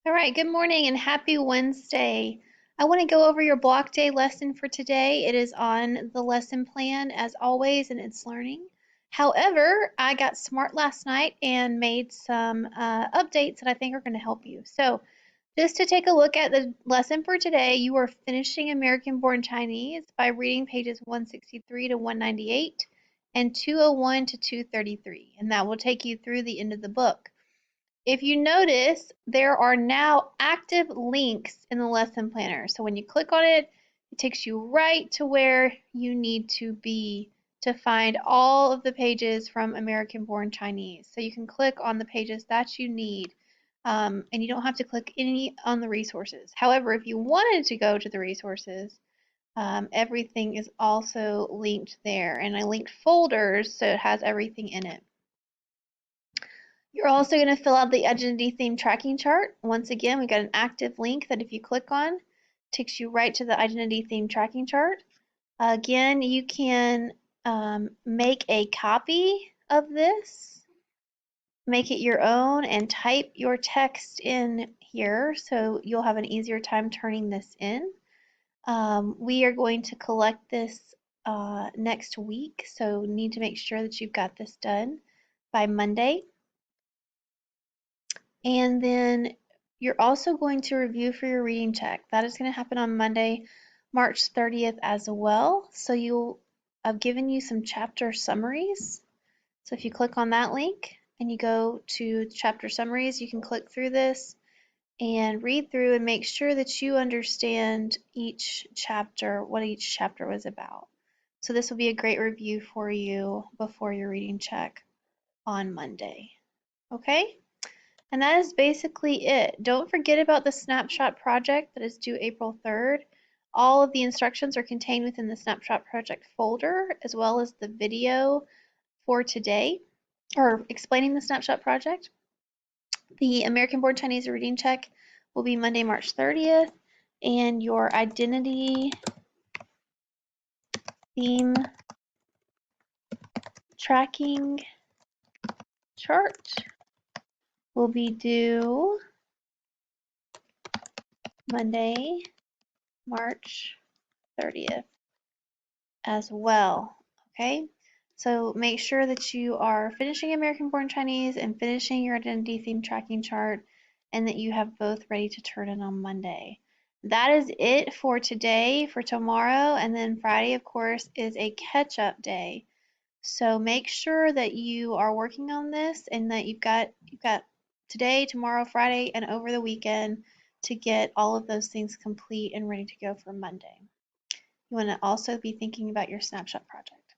All right, good morning and happy Wednesday. I want to go over your block day lesson for today. It is on the lesson plan as always, and it's learning. However, I got smart last night and made some updates that I think are going to help you. So, just to take a look at the lesson for today, you are finishing American Born Chinese by reading pages 163 to 198 and 201 to 233, and that will take you through the end of the book. If you notice, there are now active links in the lesson planner. So when you click on it, it takes you right to where you need to be to find all of the pages from American Born Chinese. So you can click on the pages that you need, and you don't have to click any on the resources. However, if you wanted to go to the resources, everything is also linked there. And I linked folders so it has everything in it. You're also going to fill out the identity theme tracking chart. Once again, we've got an active link that if you click on, takes you right to the identity theme tracking chart. Again, you can make a copy of this, make it your own, and type your text in here so you'll have an easier time turning this in. We are going to collect this next week, so need to make sure that you've got this done by Monday. And then you're also going to review for your reading check. That is going to happen on Monday, March 30th as well. So I've given you some chapter summaries. So if you click on that link and you go to chapter summaries, you can click through this and read through and make sure that you understand each chapter, what each chapter was about. So this will be a great review for you before your reading check on Monday. Okay? And that is basically it. Don't forget about the snapshot project that is due April 3rd. All of the instructions are contained within the snapshot project folder, as well as the video for today, or explaining the snapshot project. The American Born Chinese reading check will be Monday, March 30th, and your identity theme tracking chart will be due Monday, March 30th as well. Okay, so make sure that you are finishing American Born Chinese and finishing your identity theme tracking chart, and that you have both ready to turn in on Monday. That is it for today. For tomorrow and then Friday, of course, is a catch-up day. So make sure that you are working on this and that you've got today, tomorrow, Friday, and over the weekend to get all of those things complete and ready to go for Monday. You want to also be thinking about your snapshot project.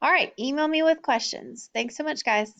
All right, email me with questions. Thanks so much, guys.